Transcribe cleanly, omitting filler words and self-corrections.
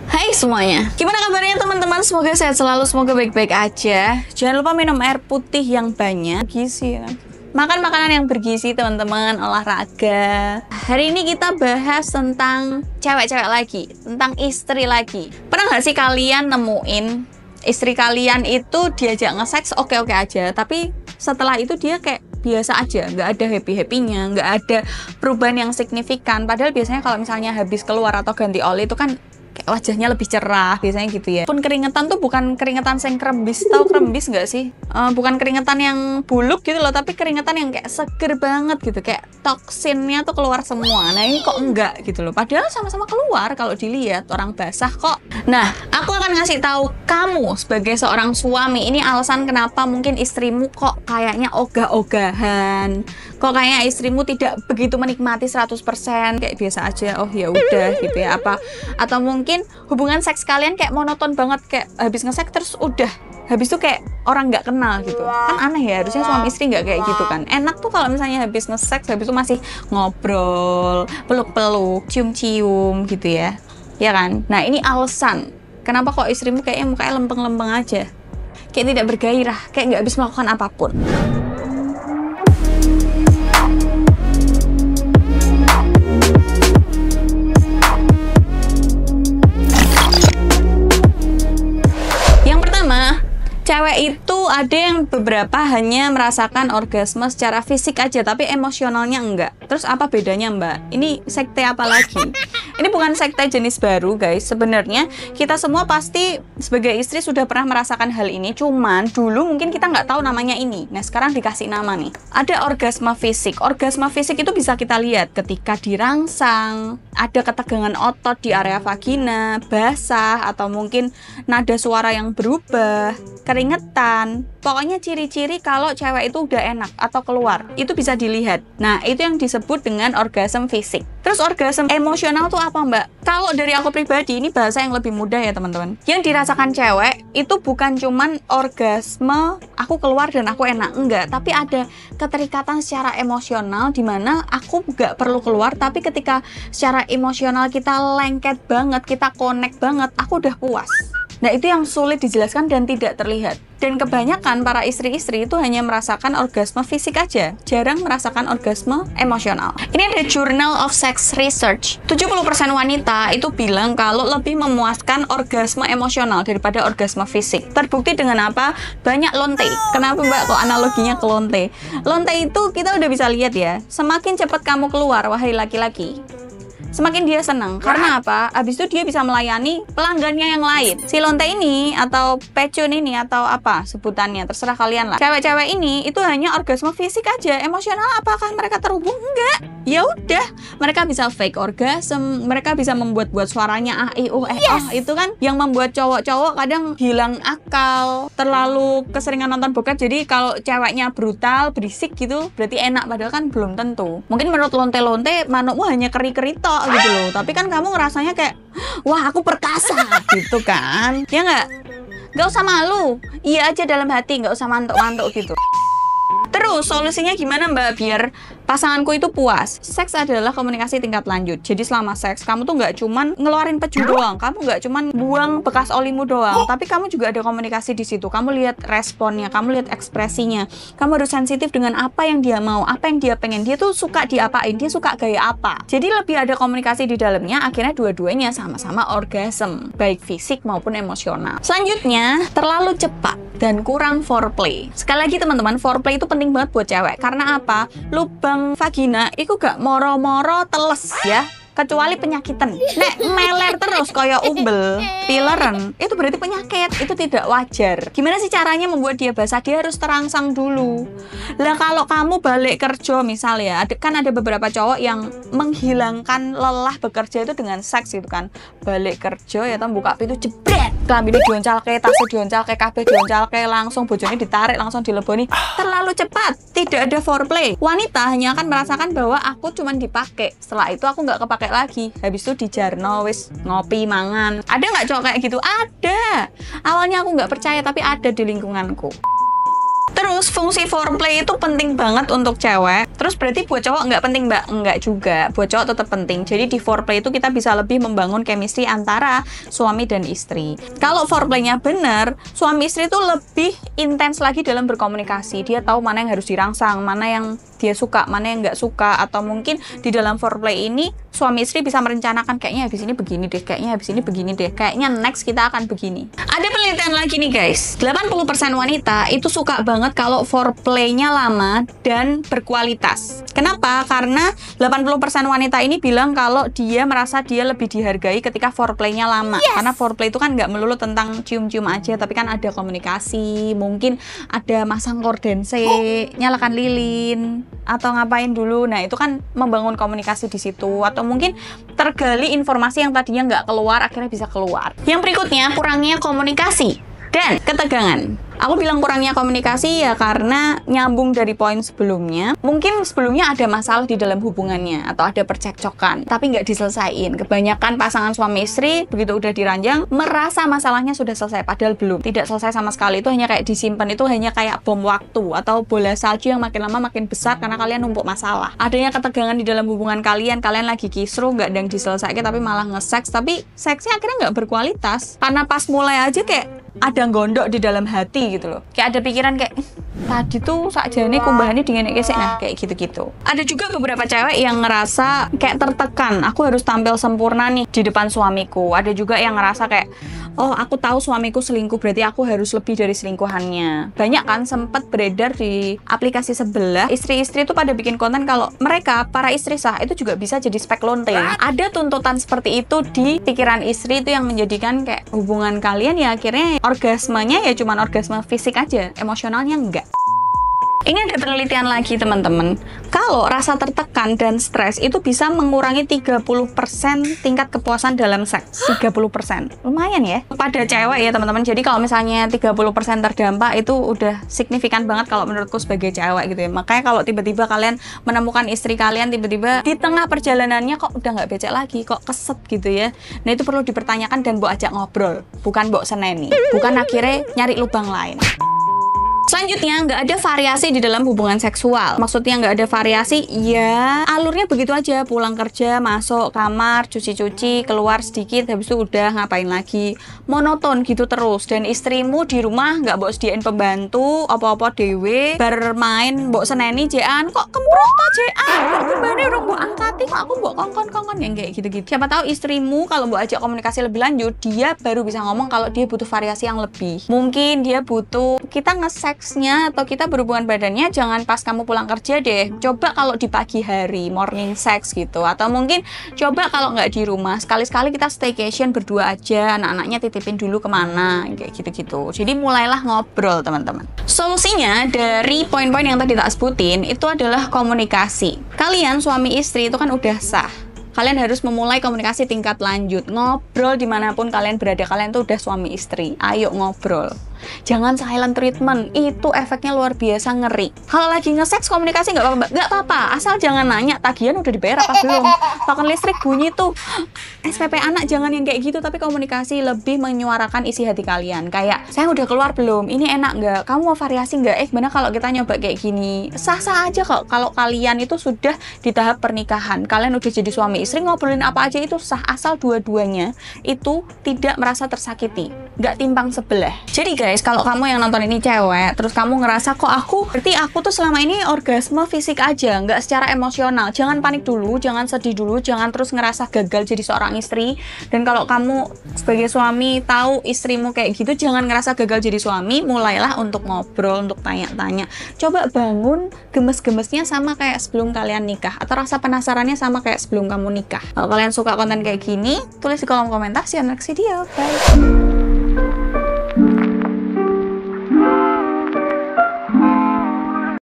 Hai semuanya, gimana kabarnya teman-teman? Semoga sehat selalu, semoga baik-baik aja. Jangan lupa minum air putih yang banyak, gizi ya kan? Makan makanan yang bergizi teman-teman, olahraga. Hari ini kita bahas tentang cewek-cewek lagi, tentang istri lagi. Pernah nggak sih kalian nemuin istri kalian itu diajak nge-seks oke-oke aja, tapi setelah itu dia kayak biasa aja, nggak ada happy-happynya, nggak ada perubahan yang signifikan. Padahal biasanya kalau misalnya habis keluar atau ganti oli itu kan kayak wajahnya lebih cerah, biasanya gitu ya. Pun keringetan tuh bukan keringetan yang krembis, tahu krembis nggak sih? Bukan keringetan yang buluk gitu loh, tapi keringetan yang kayak seger banget gitu, kayak toksinnya tuh keluar semua. Nah ini kok enggak gitu loh, padahal sama-sama keluar kalau dilihat, orang basah kok. Nah, aku akan ngasih tahu kamu sebagai seorang suami, ini alasan kenapa mungkin istrimu kok kayaknya ogah-ogahan, kok kayaknya istrimu tidak begitu menikmati 100%, kayak biasa aja, oh ya udah gitu ya, apa atau mungkin hubungan seks kalian kayak monoton banget, kayak habis nge-seks terus udah, habis itu kayak orang nggak kenal gitu. Kan aneh ya, harusnya suami istri nggak kayak gitu kan. Enak tuh kalau misalnya habis nge-seks, habis itu masih ngobrol, peluk-peluk, cium-cium gitu ya. Ya kan? Nah ini alasan kenapa kok istrimu kayaknya mukanya lempeng-lempeng aja, kayak tidak bergairah, kayak nggak habis melakukan apapun. Cewek itu ada yang beberapa hanya merasakan orgasme secara fisik aja, tapi emosionalnya enggak. Terus apa bedanya mbak? Ini sekte apa lagi? Ini bukan sekte jenis baru guys. Sebenarnya kita semua pasti sebagai istri sudah pernah merasakan hal ini. Cuman dulu mungkin kita nggak tahu namanya ini. Nah sekarang dikasih nama nih. Ada orgasme fisik. Orgasme fisik itu bisa kita lihat ketika dirangsang, ada ketegangan otot di area vagina, basah, atau mungkin nada suara yang berubah, keringetan. Pokoknya ciri-ciri kalau cewek itu udah enak atau keluar, itu bisa dilihat. Nah itu yang disebut dengan orgasme fisik. Terus orgasme emosional tuh apa mbak? Kalau dari aku pribadi, ini bahasa yang lebih mudah ya teman-teman. Yang dirasakan cewek itu bukan cuman orgasme aku keluar dan aku enak, enggak, tapi ada keterikatan secara emosional di mana aku nggak perlu keluar, tapi ketika secara emosional kita lengket banget, kita connect banget, aku udah puas. Nah itu yang sulit dijelaskan dan tidak terlihat. Dan kebanyakan para istri-istri itu hanya merasakan orgasme fisik aja, jarang merasakan orgasme emosional. Ini ada Journal of Sex Research. 70% wanita itu bilang kalau lebih memuaskan orgasme emosional daripada orgasme fisik. Terbukti dengan apa? Banyak lonte. Kenapa mbak kok analoginya ke lonte? Lonte itu kita udah bisa lihat ya, semakin cepat kamu keluar, wahai laki-laki, semakin dia senang. Karena apa? Abis itu dia bisa melayani pelanggannya yang lain. Si lonte ini atau pecun ini atau apa sebutannya, terserah kalian lah. Cewek-cewek ini itu hanya orgasme fisik aja. Emosional apakah mereka terhubung? Enggak. Ya udah, mereka bisa fake orgasm, mereka bisa membuat-buat suaranya ah, oh, itu kan yang membuat cowok-cowok kadang hilang akal, terlalu keseringan nonton bokep. Jadi kalau ceweknya brutal, berisik gitu, berarti enak, padahal kan belum tentu. Mungkin menurut lonte-lonte manukmu hanya keri-keri tok gitu loh, tapi kan kamu ngerasanya kayak wah aku perkasa gitu kan, ya nggak? Nggak usah malu, iya aja dalam hati, nggak usah mantuk-mantuk gitu. Terus solusinya gimana mbak biar pasanganku itu puas? Seks adalah komunikasi tingkat lanjut. Jadi selama seks kamu tuh nggak cuman ngeluarin peju doang, kamu nggak cuman buang bekas olimu doang, tapi kamu juga ada komunikasi di situ. Kamu lihat responnya, kamu lihat ekspresinya. Kamu harus sensitif dengan apa yang dia mau, apa yang dia pengen. Dia tuh suka diapain, dia suka gaya apa. Jadi lebih ada komunikasi di dalamnya. Akhirnya dua-duanya sama-sama orgasme, baik fisik maupun emosional. Selanjutnya, terlalu cepat dan kurang foreplay. Sekali lagi teman-teman, foreplay itu penting banget buat cewek. Karena apa? Lubang vagina itu gak moro-moro teles ya, kecuali penyakitan. Nek meler terus kayak umbel, pileren, itu berarti penyakit, itu tidak wajar. Gimana sih caranya membuat dia basah? Dia harus terangsang dulu. Lah kalau kamu balik kerja misalnya, kan ada beberapa cowok yang menghilangkan lelah bekerja itu dengan seks gitu kan. Balik kerja ya buka pintu jebret, kambingnya dioncalke, tasnya dioncalke, kabeh dioncalke, langsung bojone ditarik, langsung dileboni. Terlalu cepat, tidak ada foreplay. Wanita hanya akan merasakan bahwa aku cuman dipakai, setelah itu aku nggak kepake lagi. Habis itu dijarno wis ngopi mangan. Ada nggak cowok kayak gitu? Ada. Awalnya aku nggak percaya, tapi ada di lingkunganku. Terus fungsi foreplay itu penting banget untuk cewek. Terus berarti buat cowok nggak penting, Mbak? Enggak juga. Buat cowok tetap penting. Jadi di foreplay itu kita bisa lebih membangun chemistry antara suami dan istri. Kalau foreplaynya bener, suami istri itu lebih intens lagi dalam berkomunikasi. Dia tahu mana yang harus dirangsang, mana yang dia suka, mana yang nggak suka. Atau mungkin di dalam foreplay ini suami istri bisa merencanakan kayaknya habis ini begini deh, kayaknya habis ini begini deh, kayaknya next kita akan begini. Ada penelitian lagi nih guys, 80% wanita itu suka banget kalau foreplaynya lama dan berkualitas. Kenapa? Karena 80% wanita ini bilang kalau dia merasa dia lebih dihargai ketika foreplaynya lama. Karena foreplay itu kan nggak melulu tentang cium-cium aja, tapi kan ada komunikasi, mungkin ada masang kordense, nyalakan lilin, atau ngapain dulu. Nah itu kan membangun komunikasi di situ, atau mungkin tergali informasi yang tadinya nggak keluar akhirnya bisa keluar. Yang berikutnya, kurangnya komunikasi dan ketegangan. Aku bilang kurangnya komunikasi ya karena nyambung dari poin sebelumnya. Mungkin sebelumnya ada masalah di dalam hubungannya atau ada percekcokan, tapi nggak diselesain. Kebanyakan pasangan suami istri begitu udah diranjang merasa masalahnya sudah selesai, padahal belum. Tidak selesai sama sekali, itu hanya kayak disimpan, itu hanya kayak bom waktu atau bola salju yang makin lama makin besar karena kalian numpuk masalah. Adanya ketegangan di dalam hubungan kalian lagi kisruh, nggak ada yang diselesaikan tapi malah nge-seks, tapi seksnya akhirnya nggak berkualitas. Karena pas mulai aja kayak ada gondok di dalam hati gitu loh. Kayak ada pikiran kayak tadi tuh sakjane kumbahannya dingin kesek, nah kayak gitu-gitu. Ada juga beberapa cewek yang ngerasa kayak tertekan, aku harus tampil sempurna nih di depan suamiku. Ada juga yang ngerasa kayak, oh aku tahu suamiku selingkuh berarti aku harus lebih dari selingkuhannya. Banyak kan sempat beredar di aplikasi sebelah, istri-istri itu pada bikin konten kalau mereka para istri sah itu juga bisa jadi spek lonte. Ada tuntutan seperti itu di pikiran istri, itu yang menjadikan kayak hubungan kalian ya akhirnya orgasmenya ya cuman orgasme fisik aja, emosionalnya enggak. Ini ada penelitian lagi teman-teman. Kalau rasa tertekan dan stres itu bisa mengurangi 30% tingkat kepuasan dalam seks. 30%. Lumayan ya. Pada cewek ya teman-teman. Jadi kalau misalnya 30% terdampak itu udah signifikan banget kalau menurutku sebagai cewek gitu ya. Makanya kalau tiba-tiba kalian menemukan istri kalian tiba-tiba di tengah perjalanannya kok udah nggak becek lagi, kok keset gitu ya. Nah itu perlu dipertanyakan dan mbok ajak ngobrol. Bukan mbok seneni. Bukan akhirnya nyari lubang lain. Selanjutnya, nggak ada variasi di dalam hubungan seksual. Maksudnya nggak ada variasi, ya alurnya begitu aja. Pulang kerja, masuk kamar, cuci-cuci, keluar sedikit, habis itu udah ngapain lagi. Monoton gitu terus. Dan istrimu di rumah nggak mbok sediain pembantu, apa-apa dewe, bermain mbok seneni jean, kok kemprot to jean, kok kembali orang mbok angkati, kok aku mbok kongkon-kongkon yang kayak gitu-gitu. Siapa tahu istrimu kalau mbok ajak komunikasi lebih lanjut, dia baru bisa ngomong kalau dia butuh variasi yang lebih. Mungkin dia butuh kita seksnya atau kita berhubungan badannya jangan pas kamu pulang kerja deh, coba kalau di pagi hari, morning sex gitu. Atau mungkin coba kalau nggak di rumah, sekali-sekali kita staycation berdua aja, anak-anaknya titipin dulu kemana, kayak gitu-gitu. Jadi mulailah ngobrol teman-teman. Solusinya dari poin-poin yang tadi tak sebutin itu adalah komunikasi. Kalian suami istri itu kan udah sah, kalian harus memulai komunikasi tingkat lanjut. Ngobrol dimanapun kalian berada, kalian tuh udah suami istri, ayo ngobrol. Jangan silent treatment, itu efeknya luar biasa ngeri. Kalau lagi nge-seks komunikasi nggak apa-apa, asal jangan nanya tagihan udah dibayar apa belum, token listrik bunyi tuh, SPP anak, jangan yang kayak gitu. Tapi komunikasi lebih menyuarakan isi hati kalian, kayak saya udah keluar belum, ini enak nggak, kamu mau variasi nggak, gimana kalau kita nyoba kayak gini. Sah-sah aja kok kalau kalian itu sudah di tahap pernikahan, kalian udah jadi suami istri, ngobrolin apa aja itu sah, asal dua-duanya itu tidak merasa tersakiti, nggak timpang sebelah. Jadi guys, kalau kamu yang nonton ini cewek, terus kamu ngerasa kok berarti aku tuh selama ini orgasme fisik aja, nggak secara emosional. Jangan panik dulu, jangan sedih dulu, jangan terus ngerasa gagal jadi seorang istri. Dan kalau kamu sebagai suami tahu istrimu kayak gitu, jangan ngerasa gagal jadi suami. Mulailah untuk ngobrol, untuk tanya-tanya. Coba bangun gemes-gemesnya sama kayak sebelum kalian nikah, atau rasa penasarannya sama kayak sebelum kamu nikah. Kalau kalian suka konten kayak gini, tulis di kolom komentar. See you next video. Bye.